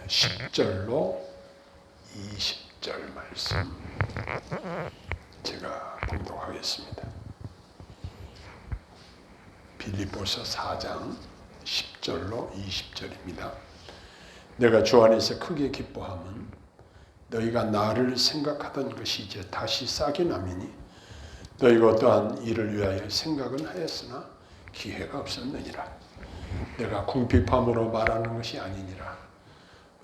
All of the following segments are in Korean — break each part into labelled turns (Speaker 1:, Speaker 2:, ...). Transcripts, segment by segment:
Speaker 1: 10절로 20절 말씀 제가 봉독하겠습니다. 빌립보서 4장 10절로 20절입니다. 내가 주 안에서 크게 기뻐함은 너희가 나를 생각하던 것이 이제 다시 싹이 나매니 너희가 어떠한 일을 위하여 생각은 하였으나 기회가 없었느니라. 내가 궁핍함으로 말하는 것이 아니니라.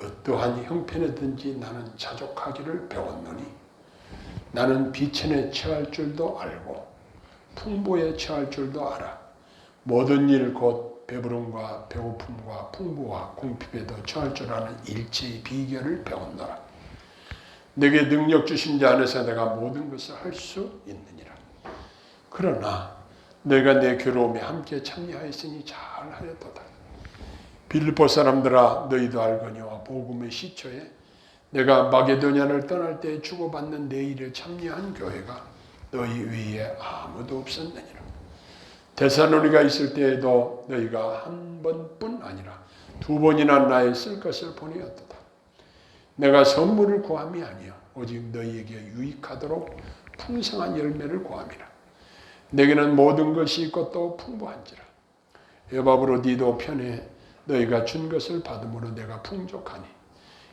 Speaker 1: 어떠한 형편이든지 나는 자족하기를 배웠노니 나는 비천에 처할 줄도 알고 풍부에 처할 줄도 알아. 모든 일 곧 배부름과 배고픔과 풍부와 궁핍에도 처할 줄 아는 일체의 비결을 배웠노라. 내게 능력 주신 자 안에서 내가 모든 것을 할 수 있느니라. 그러나 내가 내 괴로움에 함께 참여하였으니 잘하였도다. 빌립보 사람들아, 너희도 알거니와 복음의 시초에 내가 마게도냐를 떠날 때 주고받는 내 일에 참여한 교회가 너희 위에 아무도 없었느니라. 데살로니가 있을 때에도 너희가 한 번뿐 아니라 두 번이나 나의 쓸 것을 보내었도다. 내가 선물을 구함이 아니요 오직 너희에게 유익하도록 풍성한 열매를 구함이라. 내게는 모든 것이 있고 또 풍부한지라. 에바브로디도 편에 너희가 준 것을 받음으로 내가 풍족하니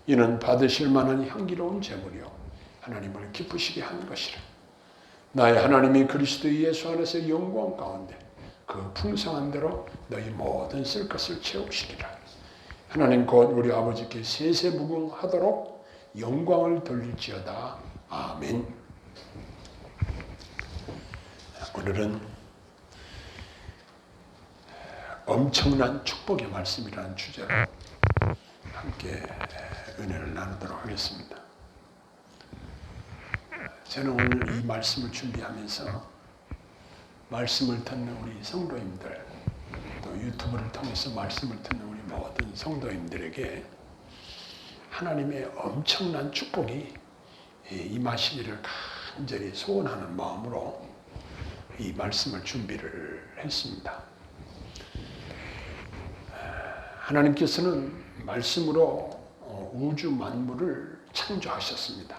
Speaker 1: 이는 받으실 만한 향기로운 제물이요 하나님을 기쁘시게 한 것이라. 나의 하나님이 그리스도 예수 안에서 영광 가운데 그 풍성한 대로 너희 모든 쓸 것을 채우시리라. 하나님 곧 우리 아버지께 세세무궁하도록 영광을 돌릴지어다. 아멘. 오늘은 엄청난 축복의 말씀이라는 주제로 함께 은혜를 나누도록 하겠습니다. 저는 오늘 이 말씀을 준비하면서 말씀을 듣는 우리 성도님들, 또 유튜브를 통해서 말씀을 듣는 우리 모든 성도님들에게 하나님의 엄청난 축복이 임하시기를 간절히 소원하는 마음으로 이 말씀을 준비를 했습니다. 하나님께서는 말씀으로 우주 만물을 창조하셨습니다.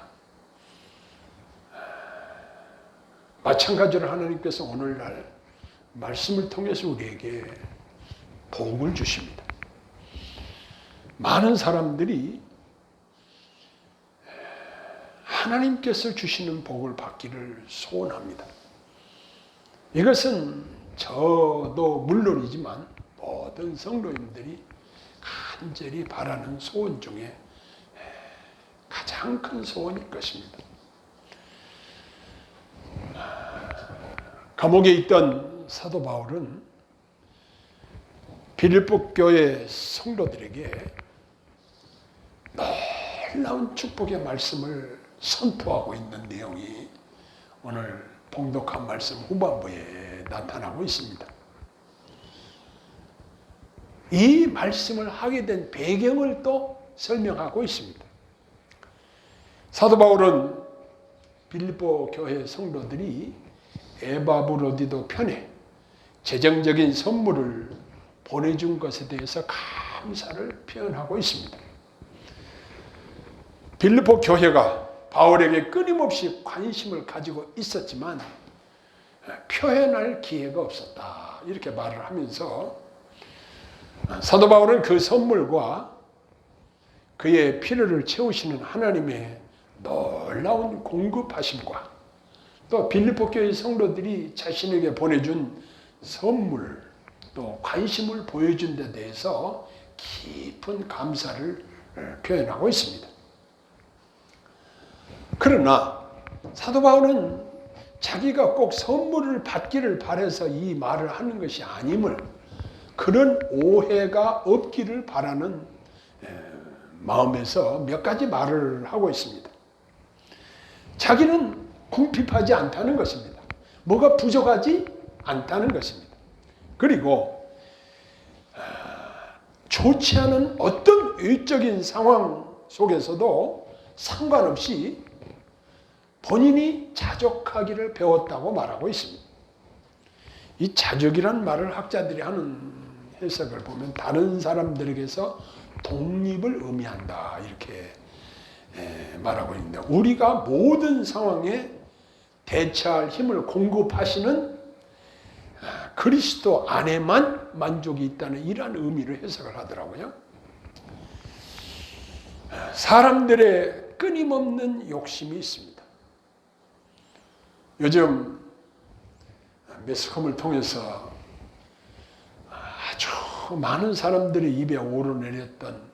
Speaker 1: 마찬가지로 하나님께서 오늘날 말씀을 통해서 우리에게 복을 주십니다. 많은 사람들이 하나님께서 주시는 복을 받기를 소원합니다. 이것은 저도 물론이지만 모든 성도님들이 간절히 바라는 소원 중에 가장 큰 소원일 것입니다. 감옥에 있던 사도 바울은 빌립보 교회 성도들에게 놀라운 축복의 말씀을 선포하고 있는 내용이 오늘 봉독한 말씀 후반부에 나타나고 있습니다. 이 말씀을 하게 된 배경을 또 설명하고 있습니다. 사도 바울은 빌립보 교회 성도들이 에바브로디도 편에 재정적인 선물을 보내준 것에 대해서 감사를 표현하고 있습니다. 빌립보 교회가 바울에게 끊임없이 관심을 가지고 있었지만 표현할 기회가 없었다, 이렇게 말을 하면서 사도 바울은 그 선물과 그의 필요를 채우시는 하나님의 놀라운 공급하심과 또 빌립보 교회 성도들이 자신에게 보내준 선물, 또 관심을 보여준 데 대해서 깊은 감사를 표현하고 있습니다. 그러나 사도 바울은 자기가 꼭 선물을 받기를 바라서 이 말을 하는 것이 아님을, 그런 오해가 없기를 바라는 마음에서 몇 가지 말을 하고 있습니다. 자기는 궁핍하지 않다는 것입니다. 뭐가 부족하지 않다는 것입니다. 그리고 좋지 않은 어떤 외적인 상황 속에서도 상관없이 본인이 자족하기를 배웠다고 말하고 있습니다. 이 자족이란 말을 학자들이 하는 해석을 보면 다른 사람들에게서 독립을 의미한다. 이렇게 말하고 있는데, 우리가 모든 상황에 대처할 힘을 공급하시는 그리스도 안에만 만족이 있다는 이러한 의미로 해석을 하더라고요. 사람들의 끊임없는 욕심이 있습니다. 요즘 매스컴을 통해서 아주 많은 사람들의 입에 오르내렸던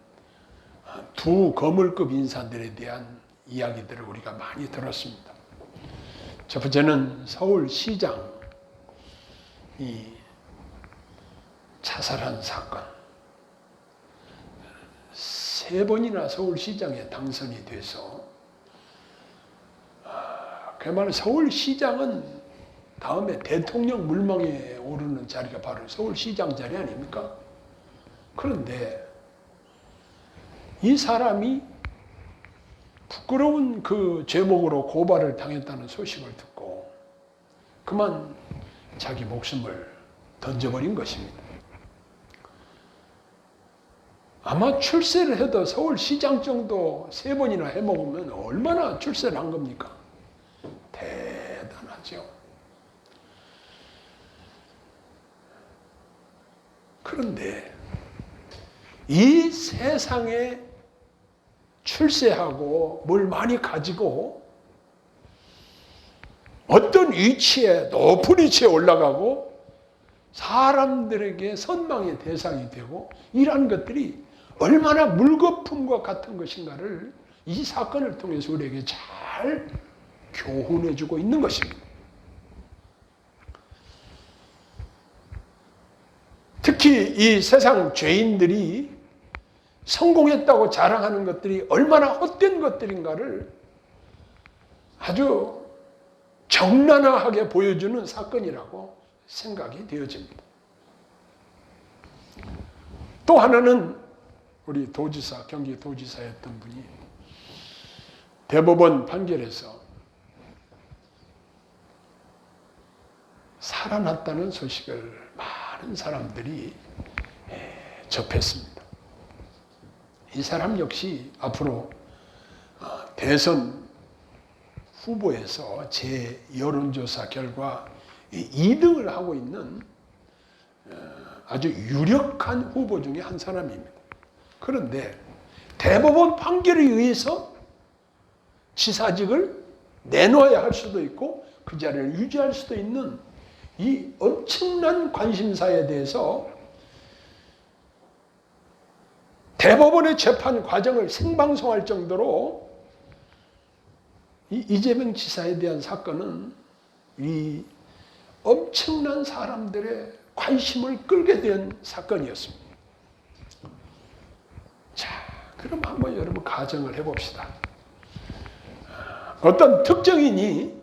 Speaker 1: 두 거물급 인사들에 대한 이야기들을 우리가 많이 들었습니다. 첫 번째는 서울시장이 자살한 사건. 3번이나 서울시장에 당선이 돼서, 그야말로 서울시장은 다음에 대통령 물망에 오르는 자리가 바로 서울시장 자리 아닙니까? 그런데 이 사람이 부끄러운 그 제목으로 고발을 당했다는 소식을 듣고 그만 자기 목숨을 던져버린 것입니다. 아마 출세를 해도 서울시장 정도 3번이나 해먹으면 얼마나 출세를 한 겁니까? 대단하죠. 그런데 이 세상에 출세하고 뭘 많이 가지고 어떤 위치에, 높은 위치에 올라가고 사람들에게 선망의 대상이 되고 이러한 것들이 얼마나 물거품과 같은 것인가를 이 사건을 통해서 우리에게 잘 교훈해주고 있는 것입니다. 특히 이 세상 죄인들이 성공했다고 자랑하는 것들이 얼마나 헛된 것들인가를 아주 적나라하게 보여주는 사건이라고 생각이 되어집니다. 또 하나는 우리 도지사, 경기도지사였던 분이 대법원 판결에서 살아났다는 소식을 많은 사람들이 접했습니다. 이 사람 역시 앞으로 대선 후보에서 제 여론조사 결과 2등을 하고 있는 아주 유력한 후보 중에 한 사람입니다. 그런데 대법원 판결에 의해서 지사직을 내놓아야 할 수도 있고 그 자리를 유지할 수도 있는 이 엄청난 관심사에 대해서 대법원의 재판 과정을 생방송할 정도로 이 이재명 지사에 대한 사건은 이 엄청난 사람들의 관심을 끌게 된 사건이었습니다. 자, 그럼 한번 여러분 가정을 해봅시다. 어떤 특정인이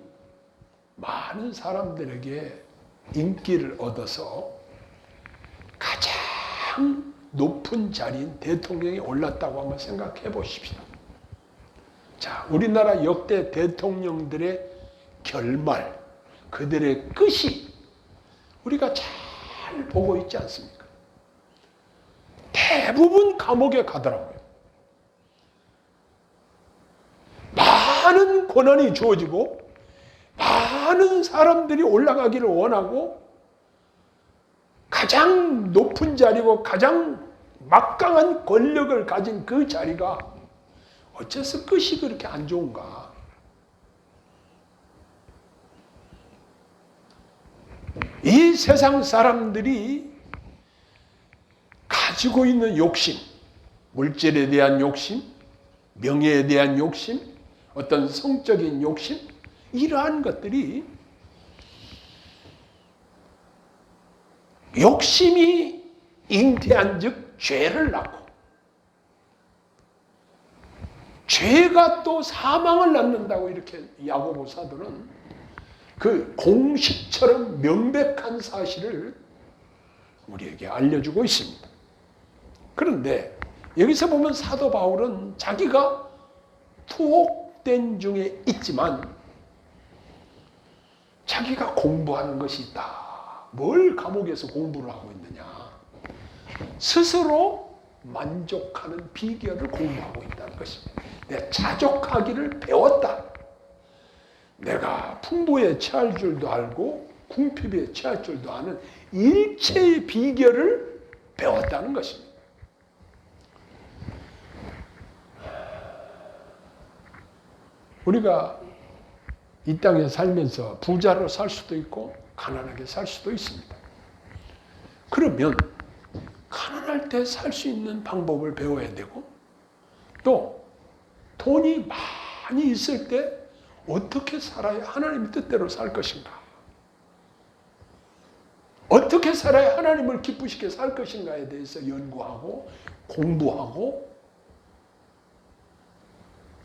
Speaker 1: 많은 사람들에게 인기를 얻어서 가장 높은 자리인 대통령에 올랐다고 한번 생각해 보십시다. 자, 우리나라 역대 대통령들의 결말, 그들의 끝이 우리가 잘 보고 있지 않습니까? 대부분 감옥에 가더라고요. 많은 권한이 주어지고 많은 사람들이 올라가기를 원하고 가장 높은 자리고 가장 막강한 권력을 가진 그 자리가 어째서 끝이 그렇게 안 좋은가? 이 세상 사람들이 가지고 있는 욕심, 물질에 대한 욕심, 명예에 대한 욕심, 어떤 성적인 욕심, 이러한 것들이 욕심이 잉태한 즉 죄를 낳고 죄가 또 사망을 낳는다고 이렇게 야고보 사도는 그 공식처럼 명백한 사실을 우리에게 알려주고 있습니다. 그런데 여기서 보면 사도 바울은 자기가 투옥된 중에 있지만 자기가 공부하는 것이 있다. 뭘 감옥에서 공부를 하고 있느냐. 스스로 만족하는 비결을 공부하고 있다는 것입니다. 내가 자족하기를 배웠다. 내가 풍부에 처할 줄도 알고 궁핍에 처할 줄도 아는 일체의 비결을 배웠다는 것입니다. 우리가 이 땅에 살면서 부자로 살 수도 있고 가난하게 살 수도 있습니다. 그러면 가난할 때 살 수 있는 방법을 배워야 되고, 또 돈이 많이 있을 때 어떻게 살아야 하나님의 뜻대로 살 것인가, 어떻게 살아야 하나님을 기쁘시게 살 것인가에 대해서 연구하고 공부하고,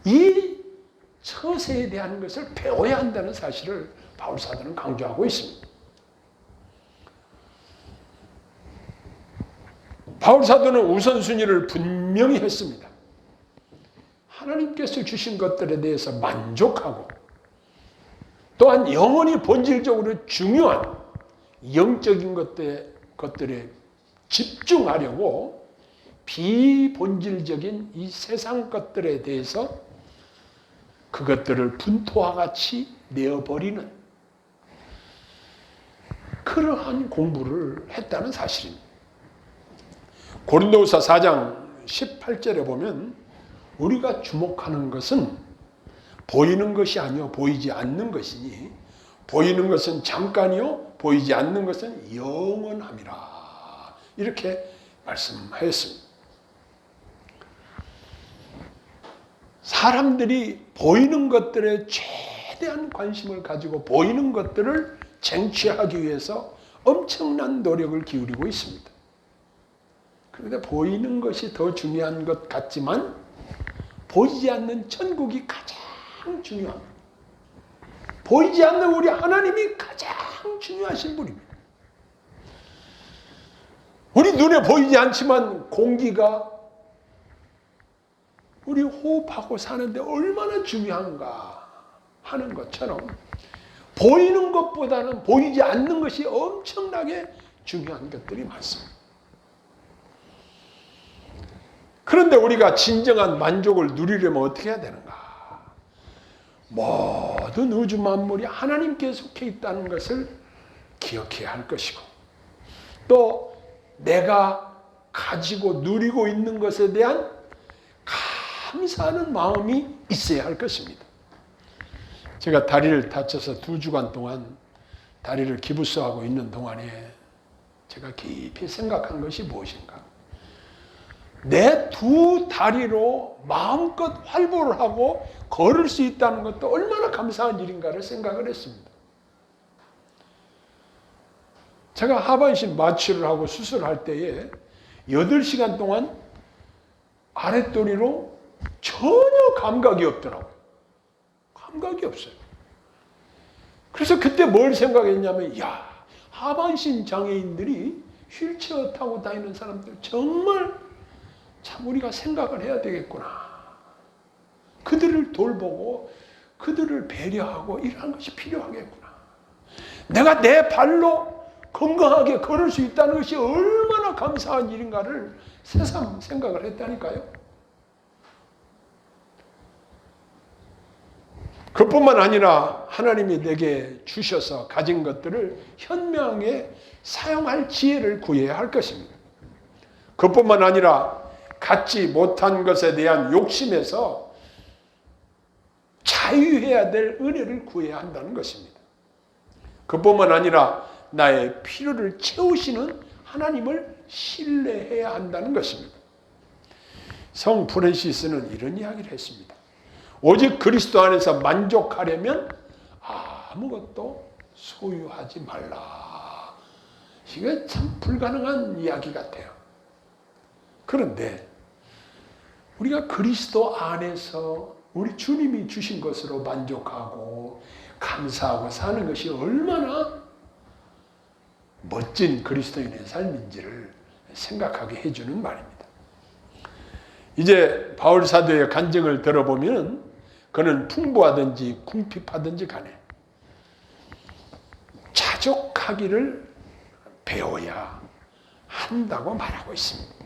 Speaker 1: 이 처세에 대한 것을 배워야 한다는 사실을 바울사도는 강조하고 있습니다. 바울사도는 우선순위를 분명히 했습니다. 하나님께서 주신 것들에 대해서 만족하고, 또한 영원히 본질적으로 중요한 영적인 것들에 집중하려고 비본질적인 이 세상 것들에 대해서 그것들을 분토와 같이 내어버리는 그러한 공부를 했다는 사실입니다. 고린도후서 4장 18절에 보면 우리가 주목하는 것은 보이는 것이 아니요 보이지 않는 것이니 보이는 것은 잠깐이요 보이지 않는 것은 영원함이라, 이렇게 말씀하였습니다. 사람들이 보이는 것들에 최대한 관심을 가지고 보이는 것들을 쟁취하기 위해서 엄청난 노력을 기울이고 있습니다. 그런데 보이는 것이 더 중요한 것 같지만 보이지 않는 천국이 가장 중요합니다. 보이지 않는 우리 하나님이 가장 중요하신 분입니다. 우리 눈에 보이지 않지만 공기가 우리 호흡하고 사는데 얼마나 중요한가 하는 것처럼 보이는 것보다는 보이지 않는 것이 엄청나게 중요한 것들이 많습니다. 그런데 우리가 진정한 만족을 누리려면 어떻게 해야 되는가? 모든 우주 만물이 하나님께 속해 있다는 것을 기억해야 할 것이고, 또 내가 가지고 누리고 있는 것에 대한 감사하는 마음이 있어야 할 것입니다. 제가 다리를 다쳐서 2주간 동안 다리를 기부스하고 있는 동안에 제가 깊이 생각한 것이 무엇인가? 내 2 다리로 마음껏 활보를 하고 걸을 수 있다는 것도 얼마나 감사한 일인가를 생각을 했습니다. 제가 하반신 마취를 하고 수술할 때에 8시간 동안 아랫도리로 전혀 감각이 없더라고요. 감각이 없어요. 그래서 그때 뭘 생각했냐면, 야, 하반신 장애인들이 휠체어 타고 다니는 사람들 정말 참 우리가 생각을 해야 되겠구나. 그들을 돌보고 그들을 배려하고 이러한 것이 필요하겠구나. 내가 내 발로 건강하게 걸을 수 있다는 것이 얼마나 감사한 일인가를 새삼 생각을 했다니까요. 그뿐만 아니라 하나님이 내게 주셔서 가진 것들을 현명하게 사용할 지혜를 구해야 할 것입니다. 그뿐만 아니라 갖지 못한 것에 대한 욕심에서 자유해야 될 은혜를 구해야 한다는 것입니다. 그뿐만 아니라 나의 필요를 채우시는 하나님을 신뢰해야 한다는 것입니다. 성 프란시스는 이런 이야기를 했습니다. 오직 그리스도 안에서 만족하려면 아무것도 소유하지 말라. 이게 참 불가능한 이야기 같아요. 그런데 우리가 그리스도 안에서 우리 주님이 주신 것으로 만족하고 감사하고 사는 것이 얼마나 멋진 그리스도인의 삶인지를 생각하게 해주는 말입니다. 이제 바울 사도의 간증을 들어보면 그는 풍부하든지 궁핍하든지 간에 자족하기를 배워야 한다고 말하고 있습니다.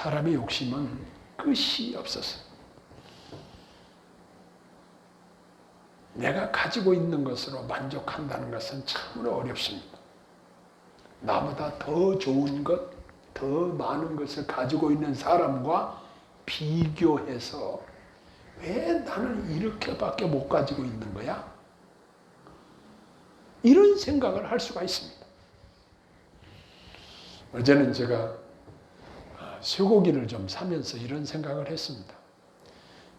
Speaker 1: 사람의 욕심은 끝이 없어서 내가 가지고 있는 것으로 만족한다는 것은 참으로 어렵습니다. 나보다 더 좋은 것, 더 많은 것을 가지고 있는 사람과 비교해서 왜 나는 이렇게밖에 못 가지고 있는 거야? 이런 생각을 할 수가 있습니다. 어제는 제가 쇠고기를 좀 사면서 이런 생각을 했습니다.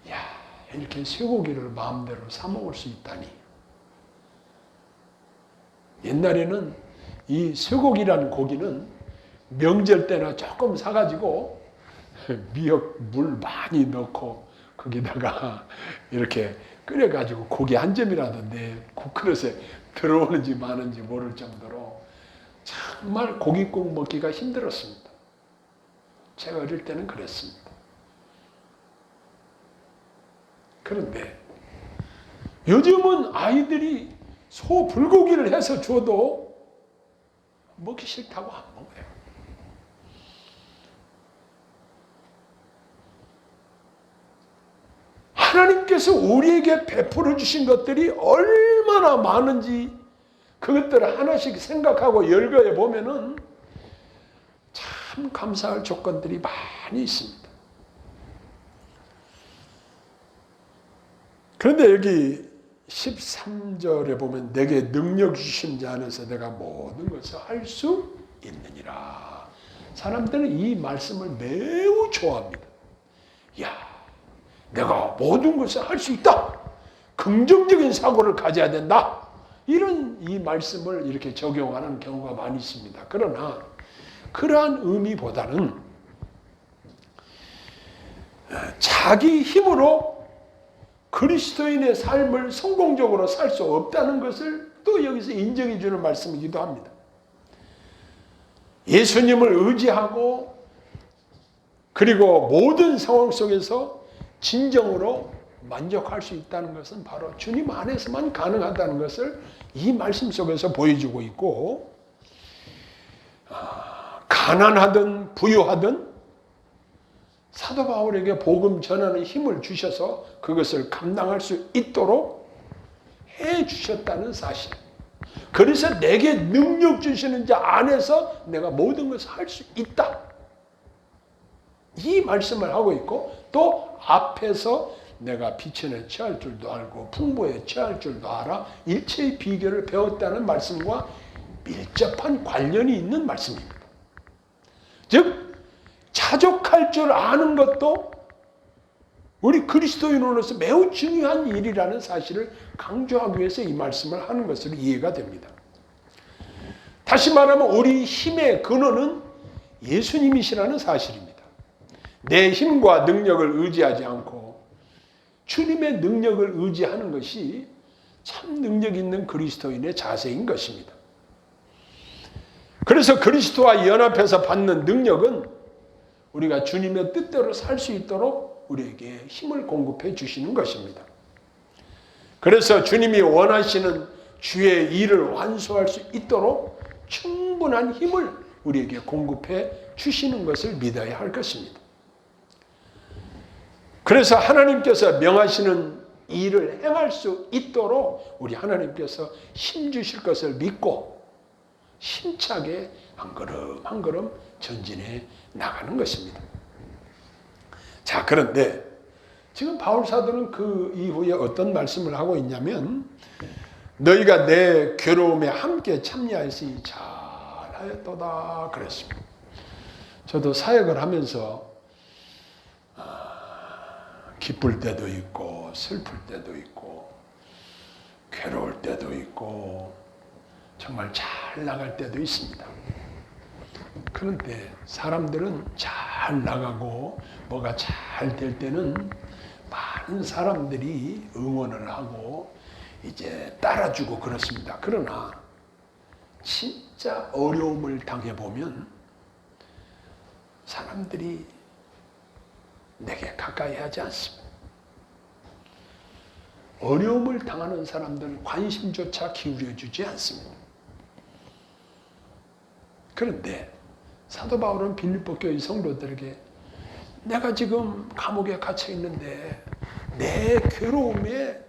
Speaker 1: 야, 이렇게 쇠고기를 마음대로 사 먹을 수 있다니. 옛날에는 이 쇠고기라는 고기는 명절 때나 조금 사가지고 미역 물 많이 넣고 거기다가 이렇게 끓여가지고 고기 한 점이라도 내 국그릇에 들어오는지 마는지 모를 정도로 정말 고깃국 먹기가 힘들었습니다. 제가 어릴 때는 그랬습니다. 그런데 요즘은 아이들이 소 불고기를 해서 줘도 먹기 싫다고 안 먹어요. 하나님께서 우리에게 베풀어 주신 것들이 얼마나 많은지 그것들을 하나씩 생각하고 열거해 보면은 참 감사할 조건들이 많이 있습니다. 그런데 여기 13절에 보면 내게 능력 주신 자 안에서 내가 모든 것을 할 수 있느니라. 사람들은 이 말씀을 매우 좋아합니다. 야, 내가 모든 것을 할 수 있다. 긍정적인 사고를 가져야 된다. 이런 이 말씀을 이렇게 적용하는 경우가 많이 있습니다. 그러나 그러한 의미보다는 자기 힘으로 그리스도인의 삶을 성공적으로 살 수 없다는 것을 또 여기서 인정해 주는 말씀이기도 합니다. 예수님을 의지하고 그리고 모든 상황 속에서 진정으로 만족할 수 있다는 것은 바로 주님 안에서만 가능하다는 것을 이 말씀 속에서 보여주고 있고, 가난하든 부유하든 사도 바울에게 복음 전하는 힘을 주셔서 그것을 감당할 수 있도록 해 주셨다는 사실. 그래서 내게 능력 주시는 자 안에서 내가 모든 것을 할 수 있다. 이 말씀을 하고 있고, 또 앞에서 내가 빛에 처할 줄도 알고 풍부에 처할 줄도 알아 일체의 비결을 배웠다는 말씀과 밀접한 관련이 있는 말씀입니다. 즉 자족할 줄 아는 것도 우리 그리스도인으로서 매우 중요한 일이라는 사실을 강조하기 위해서 이 말씀을 하는 것으로 이해가 됩니다. 다시 말하면 우리 힘의 근원은 예수님이시라는 사실입니다. 내 힘과 능력을 의지하지 않고 주님의 능력을 의지하는 것이 참 능력 있는 그리스도인의 자세인 것입니다. 그래서 그리스도와 연합해서 받는 능력은 우리가 주님의 뜻대로 살 수 있도록 우리에게 힘을 공급해 주시는 것입니다. 그래서 주님이 원하시는 주의 일을 완수할 수 있도록 충분한 힘을 우리에게 공급해 주시는 것을 믿어야 할 것입니다. 그래서 하나님께서 명하시는 일을 행할 수 있도록 우리 하나님께서 힘 주실 것을 믿고 힘차게 한 걸음 한 걸음 전진해 나가는 것입니다. 자, 그런데 지금 바울 사도는 그 이후에 어떤 말씀을 하고 있냐면, 너희가 내 괴로움에 함께 참여하였으니 잘하였도다 그랬습니다. 저도 사역을 하면서 기쁠 때도 있고 슬플 때도 있고 괴로울 때도 있고 정말 잘 나갈 때도 있습니다. 그런데 사람들은 잘 나가고 뭐가 잘 될 때는 많은 사람들이 응원을 하고 이제 따라주고 그렇습니다. 그러나 진짜 어려움을 당해보면 사람들이 내게 가까이 하지 않습니다. 어려움을 당하는 사람들은 관심조차 기울여주지 않습니다. 그런데 사도 바울은 빌립보 교회 성도들에게 내가 지금 감옥에 갇혀 있는데 내 괴로움에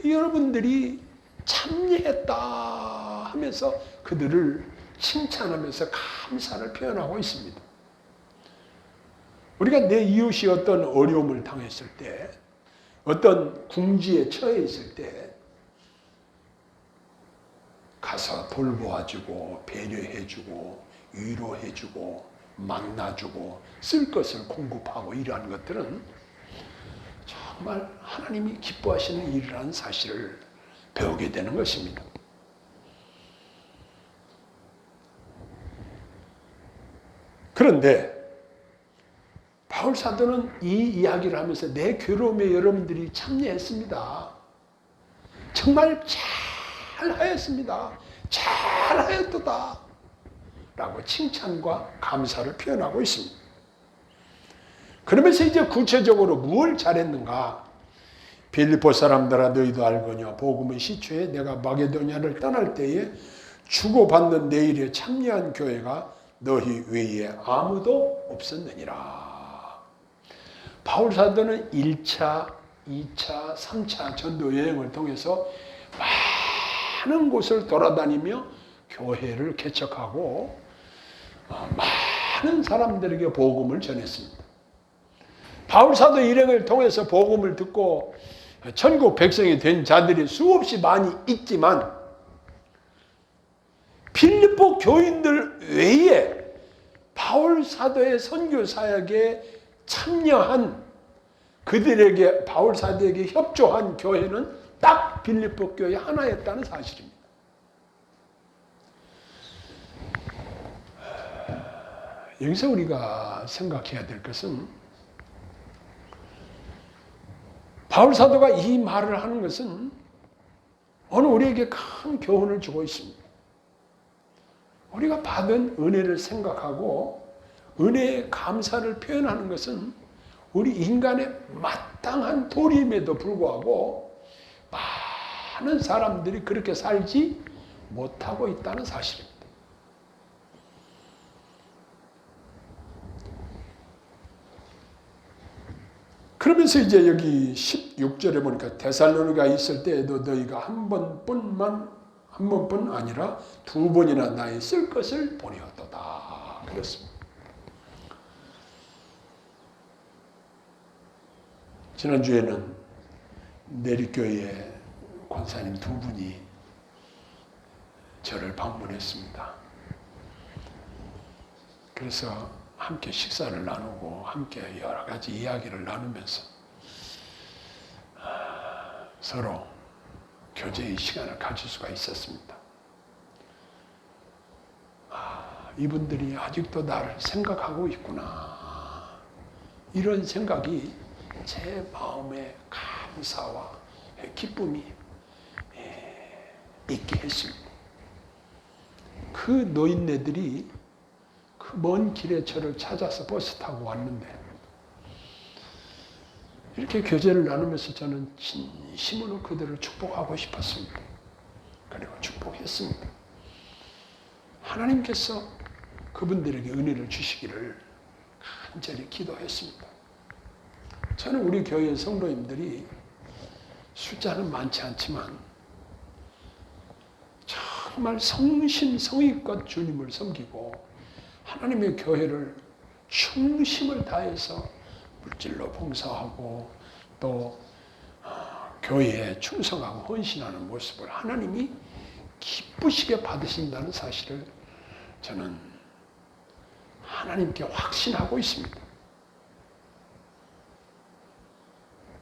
Speaker 1: 여러분들이 참여했다 하면서 그들을 칭찬하면서 감사를 표현하고 있습니다. 우리가 내 이웃이 어떤 어려움을 당했을 때, 어떤 궁지에 처해 있을 때 가서 돌보아주고 배려해주고 위로해주고 만나주고 쓸 것을 공급하고 이러한 것들은 정말 하나님이 기뻐하시는 일이라는 사실을 배우게 되는 것입니다. 그런데 바울 사도는 이 이야기를 하면서 내 괴로움에 여러분들이 참여했습니다. 정말 잘하였습니다. 잘하였도다 라고 칭찬과 감사를 표현하고 있습니다. 그러면서 이제 구체적으로 무엇을 잘했는가? 빌립보 사람들아 너희도 알거니와 복음의 시초에 내가 마게도냐를 떠날 때에 주고받는 내 일에 참여한 교회가 너희 외에 아무도 없었느니라. 바울 사도는 1차, 2차, 3차 전도 여행을 통해서 많은 곳을 돌아다니며 교회를 개척하고 많은 사람들에게 복음을 전했습니다. 바울 사도 일행을 통해서 복음을 듣고 천국 백성이 된 자들이 수없이 많이 있지만 빌립보 교인들 외에 바울 사도의 선교 사역에 참여한 그들에게 바울 사도에게 협조한 교회는 딱 빌립보 교회 하나였다는 사실입니다. 여기서 우리가 생각해야 될 것은 바울 사도가 이 말을 하는 것은 오늘 우리에게 큰 교훈을 주고 있습니다. 우리가 받은 은혜를 생각하고 은혜의 감사를 표현하는 것은 우리 인간의 마땅한 도리임에도 불구하고 많은 사람들이 그렇게 살지 못하고 있다는 사실입니다. 그러면서 이제 여기 16절에 보니까 데살로니가 있을 때에도 너희가 한 번뿐 아니라 2번이나 나의 쓸 것을 보내었도다. 그렇습니다. 지난주에는 내리교회 권사님 2분이 저를 방문했습니다. 그래서 함께 식사를 나누고 함께 여러 가지 이야기를 나누면서 서로 교제의 시간을 가질 수가 있었습니다. 이분들이 아직도 나를 생각하고 있구나. 이런 생각이 제 마음에 감사와 기쁨이 있게 했습니다. 그 노인네들이 그 먼 길에 저를 찾아서 버스 타고 왔는데 이렇게 교제를 나누면서 저는 진심으로 그들을 축복하고 싶었습니다. 그리고 축복했습니다. 하나님께서 그분들에게 은혜를 주시기를 간절히 기도했습니다. 저는 우리 교회 성도님들이 숫자는 많지 않지만 정말 성심성의껏 주님을 섬기고 하나님의 교회를 충심을 다해서 물질로 봉사하고 또 교회에 충성하고 헌신하는 모습을 하나님이 기쁘시게 받으신다는 사실을 저는 하나님께 확신하고 있습니다.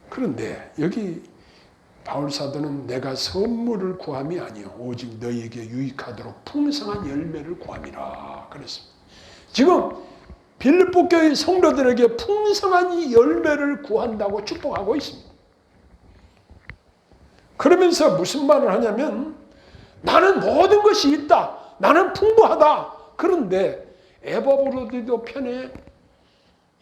Speaker 1: 그런데 여기 바울 사도는 내가 선물을 구함이 아니요 오직 너희에게 유익하도록 풍성한 열매를 구함이라 그랬습니다. 지금 빌립보 교회 성도들에게 풍성한 이 열매를 구한다고 축복하고 있습니다. 그러면서 무슨 말을 하냐면 나는 모든 것이 있다. 나는 풍부하다. 그런데 에바브로디도 편에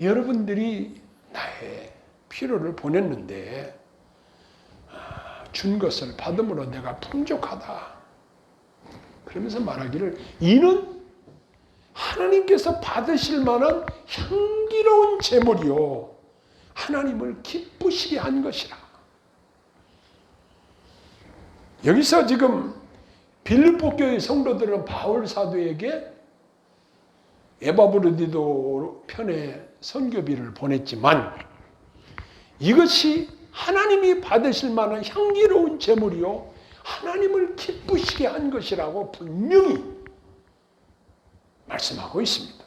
Speaker 1: 여러분들이 나의 필요를 보냈는데 준 것을 받음으로 내가 풍족하다. 그러면서 말하기를 이는 하나님께서 받으실 만한 향기로운 제물이요 하나님을 기쁘시게 한 것이라. 여기서 지금 빌립보 교회 성도들은 바울 사도에게 에바브로디도 편에 선교비를 보냈지만 이것이 하나님이 받으실 만한 향기로운 제물이요 하나님을 기쁘시게 한 것이라고 분명히 말씀하고 있습니다.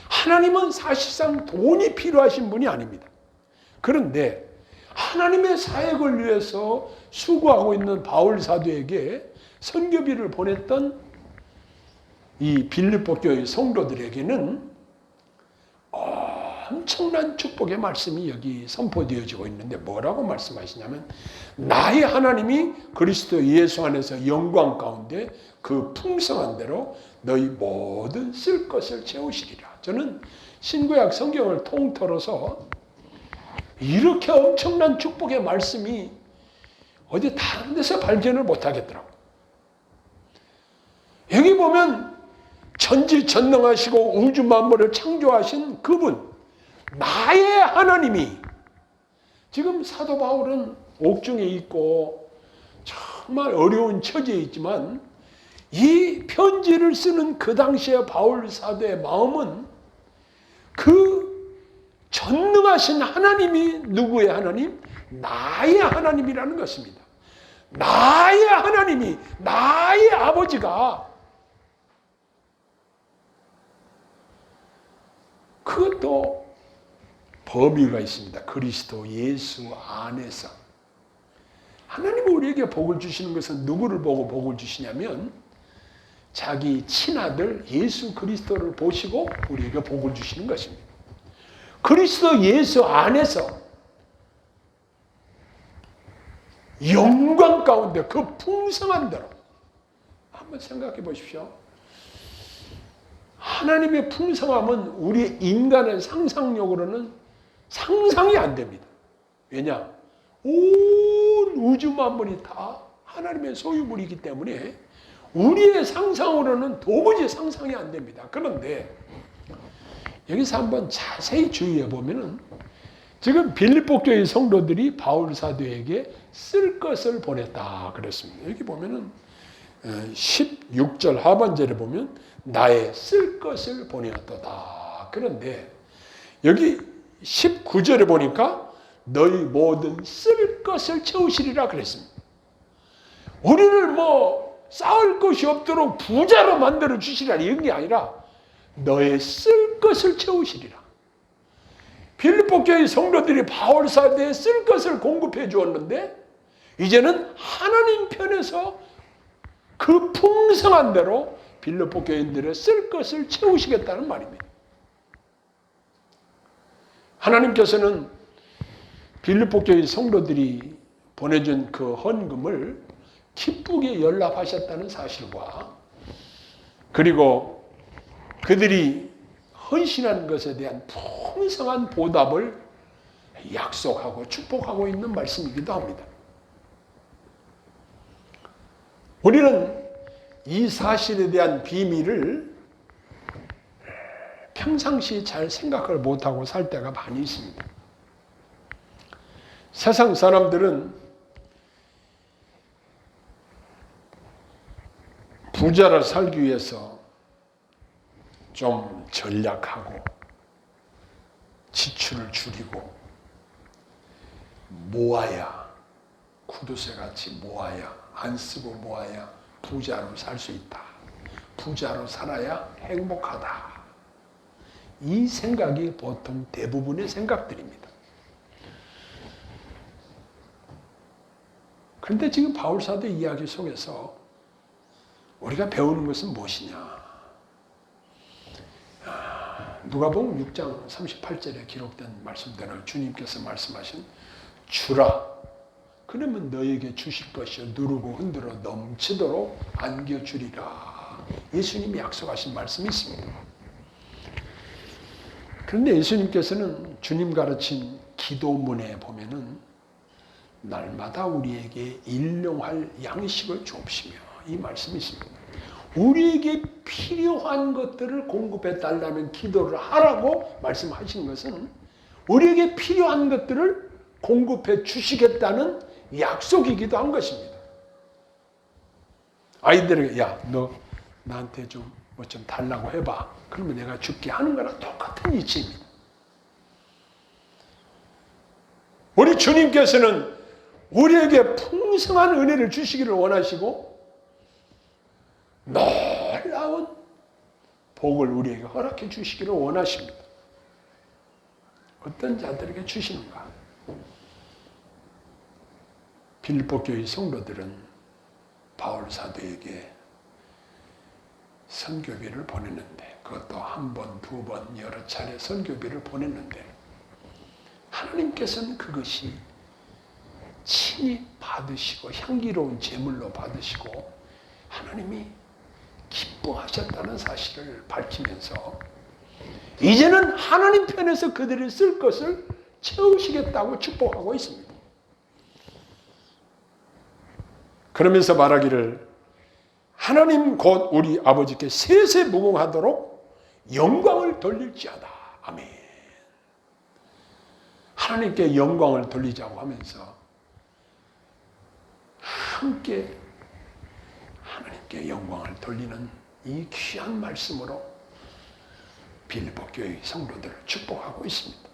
Speaker 1: 하나님은 사실상 돈이 필요하신 분이 아닙니다. 그런데 하나님의 사역을 위해서 수고하고 있는 바울 사도에게 선교비를 보냈던 이 빌립보 교회 성도들에게는 엄청난 축복의 말씀이 여기 선포되어지고 있는데 뭐라고 말씀하시냐면 나의 하나님이 그리스도 예수 안에서 영광 가운데 그 풍성한 대로 너희 모든 쓸 것을 채우시리라. 저는 신구약 성경을 통틀어서 이렇게 엄청난 축복의 말씀이 어디 다른 데서 발견을 못하겠더라고요. 여기 보면 전지전능하시고 우주 만물을 창조하신 그분, 나의 하나님이 지금 사도 바울은 옥중에 있고 정말 어려운 처지에 있지만 이 편지를 쓰는 그 당시에 바울 사도의 마음은 그 전능하신 하나님이 누구의 하나님? 나의 하나님이라는 것입니다. 나의 하나님이, 나의 아버지가 그것도 범위가 있습니다. 그리스도 예수 안에서. 하나님은 우리에게 복을 주시는 것은 누구를 보고 복을 주시냐면 자기 친아들 예수 그리스도를 보시고 우리에게 복을 주시는 것입니다. 그리스도 예수 안에서 영광 가운데 그 풍성한 대로 한번 생각해 보십시오. 하나님의 풍성함은 우리 인간의 상상력으로는 상상이 안 됩니다. 왜냐? 온 우주 만물이 다 하나님의 소유물이기 때문에 우리의 상상으로는 도무지 상상이 안 됩니다. 그런데 여기서 한번 자세히 주의해 보면은 지금 빌립보 교회 성도들이 바울 사도에게 쓸 것을 보냈다 그랬습니다. 여기 보면은 16절 하반절에 보면 나의 쓸 것을 보내었도다. 그런데 여기 19절에 보니까 너희 모든 쓸 것을 채우시리라 그랬습니다. 우리를 쌓을 것이 없도록 부자로 만들어 주시리라 이런 게 아니라 너의 쓸 것을 채우시리라. 빌립보 교회 성도들이 바울 사도에 쓸 것을 공급해 주었는데 이제는 하나님 편에서 그 풍성한 대로 빌립보 교인들의 쓸 것을 채우시겠다는 말입니다. 하나님께서는 빌립보 교회 성도들이 보내준 그 헌금을 기쁘게 연락하셨다는 사실과 그리고 그들이 헌신한 것에 대한 풍성한 보답을 약속하고 축복하고 있는 말씀이기도 합니다. 우리는 이 사실에 대한 비밀을 평상시 잘 생각을 못하고 살 때가 많이 있습니다. 세상 사람들은 부자로 살기 위해서 좀 전략하고 지출을 줄이고 모아야 구두쇠같이 모아야 안 쓰고 모아야 부자로 살 수 있다. 부자로 살아야 행복하다. 이 생각이 보통 대부분의 생각들입니다. 그런데 지금 바울 사도 이야기 속에서 우리가 배우는 것은 무엇이냐? 누가복음 6장 38절에 기록된 말씀대로 주님께서 말씀하신 주라. 그러면 너에게 주실 것이 누르고 흔들어 넘치도록 안겨주리라. 예수님이 약속하신 말씀이 있습니다. 그런데 예수님께서는 주님 가르친 기도문에 보면은 날마다 우리에게 일용할 양식을 주옵시며 이 말씀이 있습니다. 우리에게 필요한 것들을 공급해 달라는 기도를 하라고 말씀하신 것은 우리에게 필요한 것들을 공급해 주시겠다는 약속이기도 한 것입니다. 아이들에게 야, 너 나한테 좀 뭐 좀 달라고 해봐. 그러면 내가 줄게 하는 거랑 똑같은 이치입니다. 우리 주님께서는 우리에게 풍성한 은혜를 주시기를 원하시고 놀라운 복을 우리에게 허락해 주시기를 원하십니다. 어떤 자들에게 주시는가? 빌립보 교회 성도들은 바울 사도에게 선교비를 보냈는데 그것도 한 번, 두 번, 여러 차례 선교비를 보냈는데 하나님께서는 그것이 친히 받으시고 향기로운 제물로 받으시고 하나님이 기뻐하셨다는 사실을 밝히면서 이제는 하나님 편에서 그들을 쓸 것을 채우시겠다고 축복하고 있습니다. 그러면서 말하기를 하나님 곧 우리 아버지께 세세무궁하도록 영광을 돌릴지어다. 아멘. 하나님께 영광을 돌리자고 하면서 함께 하나님께 영광을 돌리는 이 귀한 말씀으로 빌립보 교회 성도들을 축복하고 있습니다.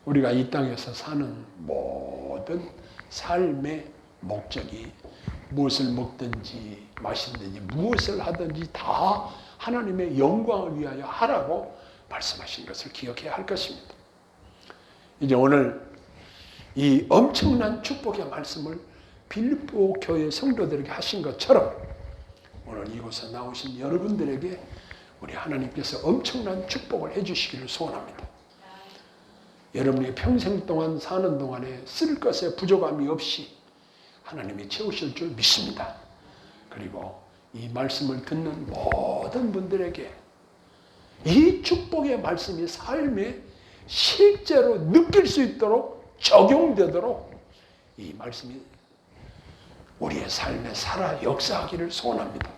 Speaker 1: 우리가 이 땅에서 사는 모든 삶의 목적이 무엇을 먹든지 마시든지 무엇을 하든지 다 하나님의 영광을 위하여 하라고 말씀하신 것을 기억해야 할 것입니다. 이제 오늘 이 엄청난 축복의 말씀을 빌립보 교회 성도들에게 하신 것처럼 오늘 이곳에 나오신 여러분들에게 우리 하나님께서 엄청난 축복을 해주시기를 소원합니다. 여러분이 평생 동안 사는 동안에 쓸 것에 부족함이 없이 하나님이 채우실 줄 믿습니다. 그리고 이 말씀을 듣는 모든 분들에게 이 축복의 말씀이 삶에 실제로 느낄 수 있도록 적용되도록 이 말씀이 우리의 삶에 살아 역사하기를 소원합니다.